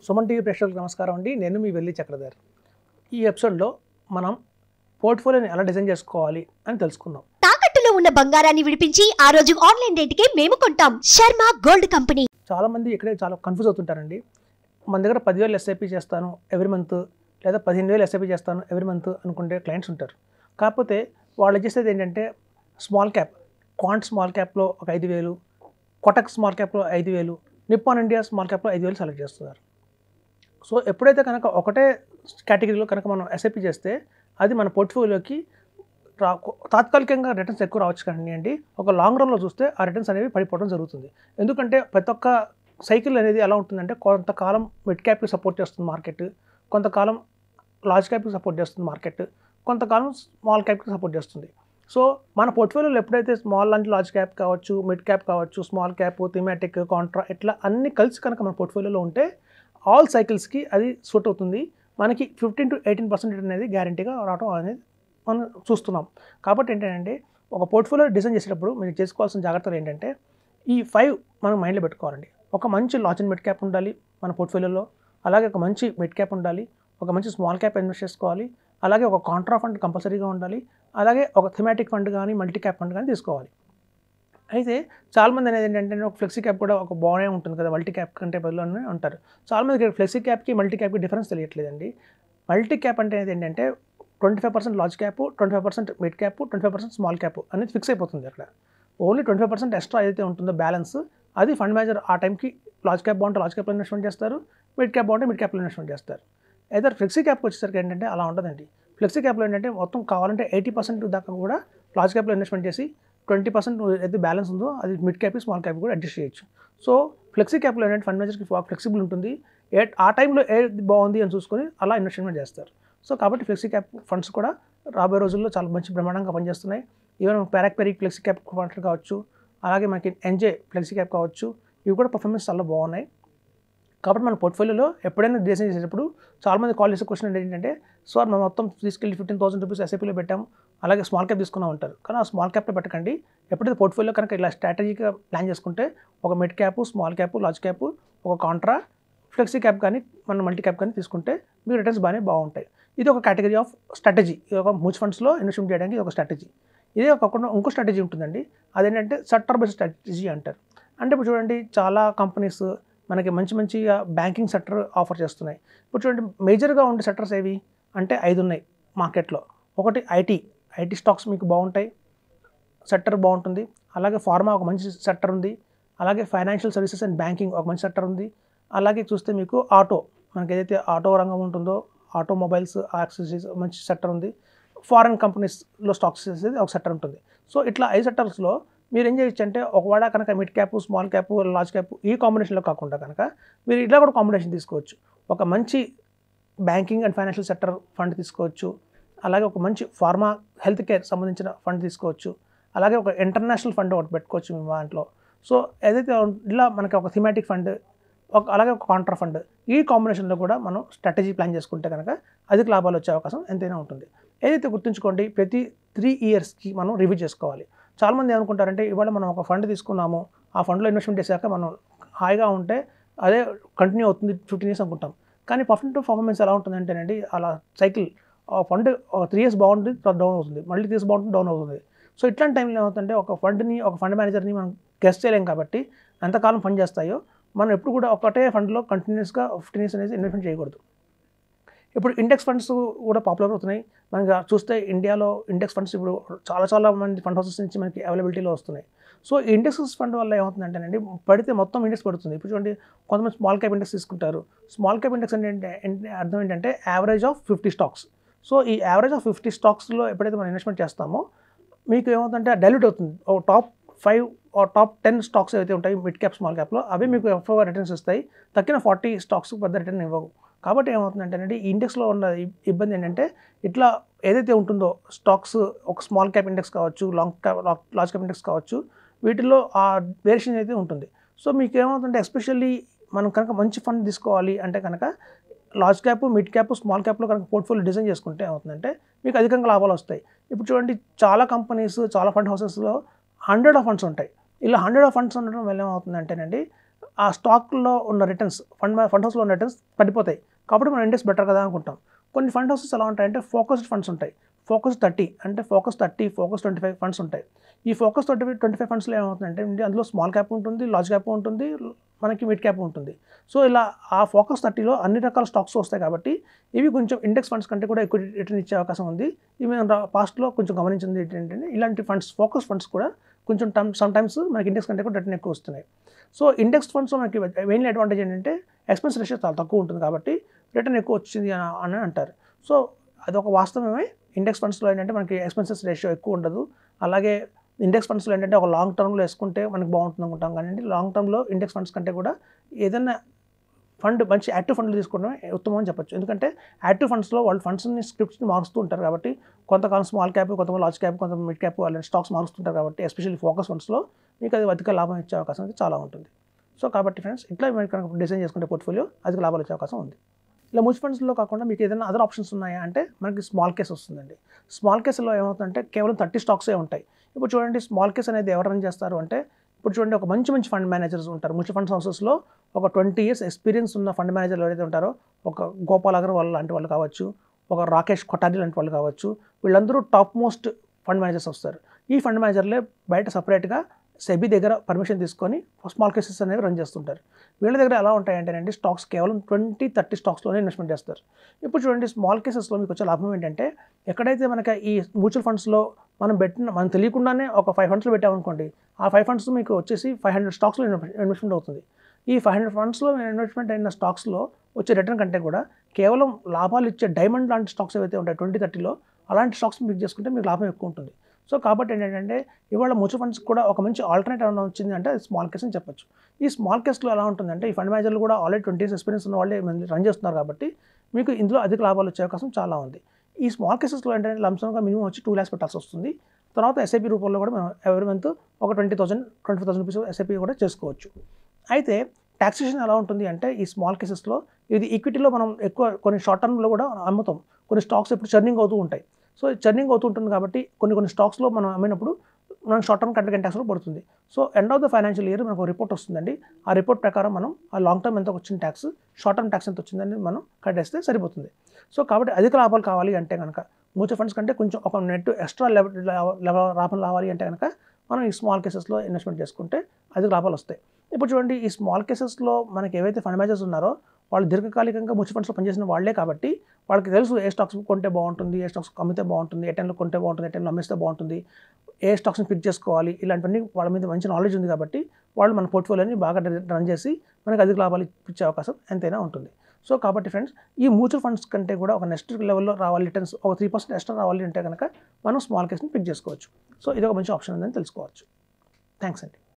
Suman TV ప్రేక్షకులకు నమస్కారం అండి. నేను మీ వెల్లి చక్రధర్. ఈ ఎపిసోడ్లో మనం పోర్ట్ఫోలియోని ఎలా డిజైన్ చేసుకోవాలి అని తెలుసుకుందాం. తాకట్టులో ఉన్న బంగారాన్ని విడిపించి ఆ రోజు ఆన్లైన్ రేటుకే మేము కొంటాం. Sharma gold company. చాలామంది ఇక్కడే చాలా కన్ఫ్యూజ్ అవుతుంటారండి. మన దగ్గర 10,000 ఎస్ఐపి చేస్తాను ఎవ్రీ మంత్, లేదా 15,000 ఎస్ఐపి చేస్తాను ఎవ్రీ మంత్ అనుకుంటే క్లయింట్స్ ఉంటారు. కాకపోతే వాళ్ళు చేసేది ఏంటంటే స్మాల్ క్యాప్, క్వాంట్ స్మాల్ క్యాప్లో ఒక 5,000, కొటక్ స్మాల్ క్యాప్లో 5,000, నిప్పాన్ ఇండియా స్మాల్ క్యాప్లో 5,000 సెలెక్ట్ చేస్తున్నారు. సో ఎప్పుడైతే కనుక ఒకటే కేటగిరీలో కనుక మనం ఎస్ఐపి చేస్తే అది మన పోర్ట్ఫోలియోకి తాత్కాలికంగా రిటర్న్స్ ఎక్కువ రావచ్చు కానీ ఒక లాంగ్ రన్లో చూస్తే ఆ రిటర్న్స్ అనేవి పడిపోవడం జరుగుతుంది. ఎందుకంటే ప్రతి ఒక్క సైకిల్ అనేది ఎలా ఉంటుందంటే కొంతకాలం మిడ్ క్యాప్కి సపోర్ట్ చేస్తుంది మార్కెట్, కొంతకాలం లార్జ్ క్యాప్కి సపోర్ట్ చేస్తుంది మార్కెట్, కొంతకాలం స్మాల్ క్యాప్కి సపోర్ట్ చేస్తుంది. సో మన పోర్ట్ఫోలియోలో ఎప్పుడైతే స్మాల్ లాంటి లార్జ్ క్యాప్ కావచ్చు, మిడ్ క్యాప్ కావచ్చు, స్మాల్ క్యాప్, థీమాటిక్, కాంట్రా ఇట్లా అన్ని కలిసి కనుక మన పోర్ట్ఫోలియోలో ఉంటే ఆల్ సైకిల్స్కి అది సూట్ అవుతుంది. మనకి 15 to 18% అనేది గ్యారంటీగా రావడం అనేది మనం చూస్తున్నాం. కాబట్టి ఏంటంటే ఒక పోర్ట్ఫోలియో డిజైన్ చేసేటప్పుడు మీరు చేసుకోవాల్సిన జాగ్రత్తలు ఏంటంటే ఈ 5 మనం మైండ్లో పెట్టుకోవాలండి. ఒక మంచి లార్జ్ అండ్ మిడ్ క్యాప్ ఉండాలి మన పోర్ట్ఫోలియోలో, అలాగే ఒక మంచి మిడ్ క్యాప్ ఉండాలి, ఒక మంచి స్మాల్ క్యాప్ ఇన్వెస్ట్ చేసుకోవాలి, అలాగే ఒక కాంట్రా ఫండ్ కంపల్సరీగా ఉండాలి, అలాగే ఒక థీమాటిక్ ఫండ్ కానీ మల్టీ క్యాప్ ఫండ్ కానీ తీసుకోవాలి. అయితే చాలామంది అనేది ఏంటంటే ఒక ఫ్లెక్సీ క్యాప్ కూడా ఒక బాగానే ఉంటుంది కదా, మల్టీ క్యాప్ కంటే బదులునే అంటారు. చాలామంది ఫ్లెక్సీ క్యాప్కి మల్టీ క్యాప్కి డిఫరెన్స్ తెలియట్లేదండి. మల్టీ క్యాప్ అంటే ఏంటంటే 25% large cap, 25% mid cap, 25% small cap అనేది ఫిక్స్ అయిపోతుంది. అక్కడ ఓన్లీ 25% ఎక్స్ట్రా ఏదైతే ఉంటుందో బ్యాలెన్స్ అది ఫండ్ మేనేజర్ ఆ టైంకి లార్జ్ క్యాప్ బాగుంటే లార్జ్ క్యాప్లో ఇన్వెస్ట్మెంట్ చేస్తారు, మిడ్ క్యాప్ బాగుంటే మిడ్ క్యాప్లో ఇన్వెస్ట్మెంట్ చేస్తారు. అయితే ఫ్లెక్సీ క్యాప్కి వచ్చేసరికి ఏంటంటే అలా ఉండదండి. ఫ్లెక్సీ క్యాప్లో ఏంటంటే మొత్తం కావాలంటే 80% దాకా కూడా లార్జ్ క్యాప్లో ఇన్వెస్ట్మెంట్ చేసి 20% ఏదైతే బ్యాలెన్స్ ఉందో అది మిడ్ క్యాప్, స్మాల్ క్యాప్ కూడా అడ్జస్ట్ చేయొచ్చు. సో ఫ్లెక్సీ క్యాప్లో ఏంటంటే ఫండ్ మేనేజర్కి ఫ్లెక్సిబుల్ ఉంటుంది. ఆ టైంలో ఏది బాగుంది అని చూసుకొని అలా ఇన్వెస్ట్మెంట్ చేస్తారు. సో కాబట్టి ఫ్లెక్సీ క్యాప్ ఫండ్స్ కూడా రాబోయే రోజుల్లో చాలా మంచి బ్రహ్మాండంగా పనిచేస్తున్నాయి. ఈవెన్ పెరిక్ ఫ్లెక్సీ క్యాప్ ఫండ్స్ కావచ్చు, అలాగే మనకి ఎన్జే ఫ్లెక్సీ క్యాప్ కావచ్చు, ఇవి కూడా పర్ఫార్మెన్స్ చాలా బాగున్నాయి. కాబట్టి మన పోర్ట్ఫోలియోలో ఎప్పుడైనా డిజైన్ చేసేటప్పుడు చాలామంది కాల్ చేసే క్వశ్చన్ ఏంటంటే సార్ మనం మొత్తం తీసుకెళ్ళి 15,000 రూపీస్ ఎస్ఐపీలో పెట్టాము, అలాగే స్మాల్ క్యాప్ తీసుకున్నాం అంటారు. కానీ ఆ స్మాల్ క్యాప్లో పెట్టకండి. ఎప్పుడైతే పోర్ట్ఫోలియో కనుక ఇలా స్ట్రాటజీగా ప్లాన్ చేసుకుంటే ఒక mid cap, small cap, large cap, ఒక కాంట్రా, ఫ్లెక్సీ క్యాప్ కానీ మన మల్టీ క్యాప్ కానీ తీసుకుంటే మీ రిటర్న్స్ బాగుంటాయి. ఇది ఒక కేటగిరీ ఆఫ్ స్ట్రాటజీ. ఇది ఒక మ్యూచువల్ ఫండ్స్లో ఇన్వెస్ట్మెంట్ చేయడానికి ఇది ఒక స్ట్రాటజీ. ఇదే కాకుండా ఇంకో స్ట్రాటజీ ఉంటుందండి, అదేంటంటే సెక్టర్ బేస్డ్ స్ట్రాటజీ అంటారు. అంటే ఇప్పుడు చూడండి చాలా కంపెనీస్ మనకి మంచిగా బ్యాంకింగ్ సెక్టర్ ఆఫర్ చేస్తున్నాయి. ఇప్పుడు చూడండి మేజర్గా ఉండే సెక్టర్స్ ఏవి అంటే 5 ఉన్నాయి మార్కెట్లో. ఒకటి ఐటీ స్టాక్స్ మీకు బాగుంటాయి, సెక్టర్ బాగుంటుంది. అలాగే ఫార్మా ఒక మంచి సెక్టర్ ఉంది, అలాగే ఫైనాన్షియల్ సర్వీసెస్ అండ్ బ్యాంకింగ్ ఒక మంచి సెక్టర్ ఉంది. అలాగే చూస్తే మీకు ఆటో, మనకి ఏదైతే ఆటో రంగం ఉంటుందో ఆటోమొబైల్స్, యాక్సెసరీస్ మంచి సెక్టర్ ఉంది. ఫారెన్ కంపెనీస్లో స్టాక్స్ చేసేది ఒక సెక్టర్ ఉంటుంది. సో ఇట్లా 5 సెక్టర్స్లో మీరు ఏం చేయొచ్చు అంటే ఒకవేళ కనుక mid cap, small cap, large cap ఈ కాంబినేషన్లో కాకుండా కనుక మీరు ఇట్లా కూడా కాంబినేషన్ తీసుకోవచ్చు. ఒక మంచి banking and financial sector fund తీసుకోవచ్చు, అలాగే ఒక మంచి ఫార్మా హెల్త్ కేర్ సంబంధించిన ఫండ్ తీసుకోవచ్చు, అలాగే ఒక ఇంటర్నేషనల్ ఫండ్ ఒకటి పెట్టుకోవచ్చు మీ దాంట్లో. సో ఏదైతే ఇలా మనకి ఒక థీమాటిక్ ఫండ్, అలాగే ఒక కాంట్రా ఫండ్, ఈ కాంబినేషన్లో కూడా మనం స్ట్రాటజీ ప్లాన్ చేసుకుంటే కనుక అధిక లాభాలు వచ్చే అవకాశం ఎంతైనా ఉంటుంది. ఏదైతే గుర్తుంచుకోండి, ప్రతి 3 ఇయర్స్కి మనం రివ్యూ చేసుకోవాలి. చాలామంది ఏమనుకుంటారంటే ఇవాళ మనం ఒక ఫండ్ తీసుకున్నాము, ఆ ఫండ్లో ఇన్వెస్ట్మెంట్ చేశాక మనం హాయిగా ఉంటే అదే కంటిన్యూ అవుతుంది 15 ఇయర్స్ అనుకుంటాం. కానీ పర్ఫార్మెన్స్ ఎలా ఉంటుందంటేనండి అలా సైకిల్ ఫండ్ 3 ఇయర్స్ బాగుంటుంది, డౌన్ అవుతుంది, మళ్ళీ 3 ఇయర్స్ బాగుంటుంది, డౌన్ అవుతుంది. సో ఇట్లాంటి టైంలో ఏమవుతుందంటే ఒక ఫండ్ మేనేజర్ని మనం గెస్ చేయలేం. కాబట్టి ఎంతకాలం ఫండ్ చేస్తాయో మనం ఎప్పుడు కూడా ఒకటే ఫండ్లో కంటిన్యూస్గా 15 ఇయర్స్ అనేది ఇన్వెస్ట్మెంట్ చేయకూడదు. ఇప్పుడు ఇండెక్స్ ఫండ్స్ కూడా పాపులర్ అవుతున్నాయి. మనకి చూస్తే ఇండియాలో ఇండెక్స్ ఫండ్స్ ఇప్పుడు చాలా మంది ఫండ్ హౌసెస్ నుంచి మనకి అవైలబిలిటీలో వస్తున్నాయి. సో ఈ ఇండెక్స్ ఫండ్ వల్ల ఏమవుతుందంటేనండి పడితే మొత్తం ఇండెక్స్ పడుతుంది. ఇప్పుడు చూడండి కొంతమంది స్మాల్ క్యాప్ ఇండెక్స్ తీసుకుంటారు. స్మాల్ క్యాప్ ఇండెక్స్ అంటే అర్థం ఏంటంటే యావరేజ్ ఆఫ్ 50 స్టాక్స్. సో ఈ యావరేజ్ ఆఫ్ 50 స్టాక్స్లో ఎప్పుడైతే మనం ఇన్వెస్ట్మెంట్ చేస్తామో మీకు ఏమవుతుందంటే డైల్యూట్ అవుతుంది. టాప్ 5 టాప్ 10 స్టాక్స్ ఏవైతే ఉంటాయి మిడ్ క్యాప్, స్మాల్ క్యాప్లో అవి మీకు ఎక్కువ రిటర్న్స్ ఇస్తాయి. తక్కిన 40 స్టాక్స్ పెద్ద రిటర్న్ ఇవ్వవు. కాబట్టి ఏమవుతుందంటే ఈ ఇండెక్స్లో ఉన్న ఇబ్బంది ఏంటంటే ఇట్లా ఏదైతే ఉంటుందో స్టాక్స్ ఒక స్మాల్ క్యాప్ ఇండెక్స్ కావచ్చు, లార్జ్ క్యాప్ ఇండెక్స్ కావచ్చు, వీటిల్లో ఆ వేరియేషన్ అయితే ఉంటుంది. సో మీకు ఏమవుతుందంటే ఎస్పెషల్లీ మనం కనుక మంచి ఫండ్ తీసుకోవాలి అంటే కనుక large cap, mid cap, small క్యాప్లో కనుక పోర్ట్ఫోలియో డిజైన్ చేసుకుంటే ఏమవుతుందంటే మీకు అధికంగా లాభాలు వస్తాయి. ఇప్పుడు చూడండి చాలా కంపెనీస్, చాలా ఫండ్ హౌసెస్లో 100 ఆఫ్ ఫండ్స్ ఉంటాయి. ఇలా 100 ఆఫ్ ఫండ్స్ ఉండడం వల్ల ఏమవుతుందంటేనండి ఆ స్టాక్లో ఉన్న రిటర్న్స్ ఫండ్ హౌస్లో ఉన్న రిటర్న్స్ పడిపోతాయి, కాబట్టి మన ఇండెక్స్ బెటర్ కదా అనుకుంటాం. కొన్ని ఫండ్ హౌసెస్ ఎలా ఉంటాయంటే ఫోకస్డ్ ఫండ్స్ ఉంటాయి. ఫోకస్ 30 అంటే ఫోకస్ 30, ఫోకస్ 25 ఫండ్స్ ఉంటాయి. ఈ ఫోకస్ 25 ఫండ్స్లో ఏమవుతుందంటే అందులో స్మాల్ క్యాప్ ఉంటుంది, లార్జ్ క్యాప్ ఉంటుంది, మనకి మిడ్ క్యాప్ ఉంటుంది. సో ఇలా ఆ ఫోకస్ 30లో అన్ని రకాల స్టాక్స్ వస్తాయి కాబట్టి ఇవి కొంచెం ఇండెక్స్ ఫండ్స్ కంటే కూడా ఎక్కువ రిటర్న్ ఇచ్చే అవకాశం ఉంది. ఇవి పాస్ట్లో కొంచెం గమనించింది ఏంటంటే ఇలాంటి ఫండ్స్ ఫోకస్ ఫండ్స్ కూడా కొంచెం సమ్టైమ్స్ మనకి ఇండెక్స్ కంటే కూడా రిటర్న్ ఎక్కువ వస్తున్నాయి. సో ఇండెక్స్ ఫండ్స్లో మనకి మెయిన్లీ అడ్వాంటేజ్ ఏంటంటే ఎక్స్పెన్స్ రేషియో చాలా తక్కువ ఉంటుంది కాబట్టి రిటర్న్ ఎక్కువ వచ్చింది అని అంటారు. సో అదొక వాస్తవమే. ఇండెక్స్ ఫండ్స్లో ఏంటంటే మనకి ఎక్స్పెన్సెస్ రేషియో ఎక్కువ ఉండదు. అలాగే ఇండెక్స్ ఫండ్స్లో ఏంటంటే ఒక లాంగ్ టర్మ్లో వేసుకుంటే మనకి బాగుంటుంది అనుకుంటాం, కానీ లాంగ్ టర్మ్లో ఇండెక్స్ ఫండ్స్ కంటే కూడా ఏదైనా ఫండ్ మంచి యాక్టివ్ ఫండ్లు తీసుకోవడమే ఉత్తమం అని చెప్పొచ్చు. ఎందుకంటే యాక్టివ్ ఫండ్స్లో వాళ్ళు ఫండ్స్ని స్క్రిప్ట్స్ని మారుస్తూ ఉంటారు కాబట్టి కొంతకాలం స్మాల్ క్యాప్, కొంతమంది లార్జ్ క్యాప్, కొంత మిడ్ క్యాప్ వాళ్ళ స్టాక్స్ మారుస్తుంటారు కాబట్టి ఎస్పెషల్లీ ఫోకస్ ఫండ్స్లో మీకు అది అధిక లాభం ఇచ్చే అవకాశం అయితే చాలా ఉంటుంది. సో కాబట్టి ఫ్రెండ్స్ ఇట్లా మీరు కనుక డిజైన్ చేసుకుంటే పోర్ట్ఫోలియో అధిక లాభాలు వచ్చే అవకాశం ఉంది. ఇలా మ్యూచువల్ ఫండ్స్లో కాకుండా మీకు ఏదైనా అదర్ ఆప్షన్స్ ఉన్నాయా అంటే మనకి స్మాల్ కేస్ వస్తుందండి. స్మాల్ కేసులో ఏమవుతుందంటే కేవలం 30 స్టాక్సే ఉంటాయి. ఇప్పుడు చూడండి స్మాల్ కేస్ అనేది ఎవరు రన్ చేస్తారు అంటే ఇప్పుడు చూడండి ఒక మంచి ఫండ్ మేనేజర్స్ ఉంటారు. మ్యూచువల్ ఫండ్స్ హౌసెస్లో ఒక 20 years ఎక్స్పీరియన్స్ ఉన్న ఫండ్ మేనేజర్లు ఎవరైతే ఉంటారో ఒక గోపాల్ అగర్వాల్ లాంటి వాళ్ళు కావచ్చు, ఒక రాకేష్ కొఠారి లాంటి వాళ్ళు కావచ్చు, వీళ్ళందరూ టాప్ మోస్ట్ ఫండ్ మేనేజర్స్ వస్తారు. ఈ ఫండ్ మేనేజర్లే బయట సపరేట్గా సెబీ దగ్గర పర్మిషన్ తీసుకొని స్మాల్ కేసెస్ అనేవి రన్ చేస్తుంటారు. వీళ్ళ దగ్గర ఎలా ఉంటాయంటేనండి స్టాక్స్ కేవలం 20-30 స్టాక్స్లోనే ఇన్వెస్ట్మెంట్ చేస్తారు. ఇప్పుడు చూడండి స్మాల్ కేసెస్లో మీకు వచ్చే లాభం ఏంటంటే ఎక్కడైతే మనకి ఈ మ్యూచువల్ ఫండ్స్లో మనం తెలియకుండానే ఒక 5 ఫండ్స్లో పెట్టామనుకోండి, ఆ 5 ఫండ్స్ మీకు వచ్చేసి 500 స్టాక్స్లో ఇన్వెస్ట్మెంట్ అవుతుంది. ఈ 500 ఫండ్స్లో ఇన్వెస్ట్మెంట్ అయిన స్టాక్స్లో వచ్చే రిటర్న్ కంటే కూడా కేవలం లాభాలు ఇచ్చే డైమండ్ లాంటి స్టాక్స్ ఏవైతే ఉంటాయి 20-30లో అలాంటి స్టాక్స్ పిక్ చేసుకుంటే మీకు లాభం ఎక్కువ ఉంటుంది. సో కాబట్టి ఏంటంటే ఇవాళ మ్యూచువల్ ఫండ్స్ కూడా ఒక మంచి ఆల్టర్నేటివ్ ఏమైనా వచ్చింది అంటే అది స్మాల్ కేస్ అని చెప్పొచ్చు. ఈ స్మాల్ కేస్లో ఎలా ఉంటుందంటే ఈ ఫండ్ మేనేజర్లు కూడా ఆల్రెడీ 20 years ఎక్స్పీరియన్స్ ఉన్న వాళ్ళే రన్ చేస్తున్నారు కాబట్టి మీకు ఇందులో అధిక లాభాలు వచ్చే అవకాశం చాలా ఉంది. ఈ స్మాల్ కేసెస్లో ఏంటంటే లంసంగా మినిమం వచ్చి 2 lakhs పెట్టాల్సి వస్తుంది. తర్వాత ఎస్ఐపి రూపంలో కూడా మనం ఎవరి మంత్ ఒక 20,000-25,000 రూపీస్ ఎస్ఐపి కూడా చేసుకోవచ్చు. అయితే ట్యాక్సేషన్ ఎలా ఉంటుంది అంటే ఈ స్మాల్ కేసెస్లో ఇది ఈక్విటీలో మనం ఎక్కువ కొన్ని షార్ట్ టర్మ్లో కూడా అమ్ముతాం. కొన్ని స్టాక్స్ ఇప్పుడు చర్నింగ్ అవుతూ ఉంటాయి. సో చర్నింగ్ అవుతుంటుంది కాబట్టి కొన్ని స్టాక్స్లో మనం అమ్మినప్పుడు మనకు షార్ట్ టర్మ్ కంటే ట్యాక్స్లో పడుతుంది. So end of the financial year మనకు రిపోర్ట్ వస్తుందండి. ఆ రిపోర్ట్ ప్రకారం మనం ఆ లాంగ్ టర్మ్ ఎంత వచ్చిన ట్యాక్స్, షార్ట్ టర్మ్ ట్యాక్స్ ఎంత వచ్చిందని మనం కట్టేస్తే సరిపోతుంది. సో కాబట్టి అధిక లాభాలు కావాలి అంటే కనుక మ్యూచువల్ ఫండ్స్ కంటే కొంచెం ఒక నెట్ ఎక్స్ట్రా లాభం రావాలి అంటే కనుక మనం ఈ స్మాల్ కేసెస్లో ఇన్వెస్ట్మెంట్ చేసుకుంటే అధిక లాభాలు వస్తాయి. ఇప్పుడు చూడండి ఈ స్మాల్ కేసెస్లో మనకి ఏవైతే ఫండ్ మేనేజర్స్ ఉన్నారో వాళ్ళు దీర్ఘకాలికంగా మ్యూచువల్ ఫండ్స్లో పనిచేసిన వాళ్ళే కాబట్టి వాళ్ళకి తెలుసు ఏ స్టాక్స్ కొంటే బాగుంటుంది, ఏ స్టాక్స్ అమ్మితే బాగుంటుంది, ఏ టైంలో కొంటే బాగుంటుంది, ఏ టైంలో అమ్మిస్తే బాగుంటుంది, ఏ స్టాక్స్ని పిక్ చేసుకోవాలి, ఇలాంటివన్నీ వాళ్ళ మీద మంచి నాలెడ్జ్ ఉంది కాబట్టి వాళ్ళు మన పోర్ట్ఫోలియోని బాగా రన్ చేసి మనకి అధిక లాభాలు ఇచ్చే అవకాశం ఎంతైనా ఉంటుంది. సో కాబట్టి ఫ్రెండ్స్ ఈ మ్యూచువల్ ఫండ్స్ కంటే కూడా ఒక నెక్స్ట్ లెవెల్లో రావాలి రిటర్న్స్ ఒక 3% ఎక్స్ట్రా రావాలి అంటే కనుక మనం స్మాల్ కేస్ని పిక్ చేసుకోవచ్చు. సో ఇది ఒక మంచి ఆప్షన్ ఉందని తెలుసుకోవచ్చు. థ్యాంక్స్ అండి.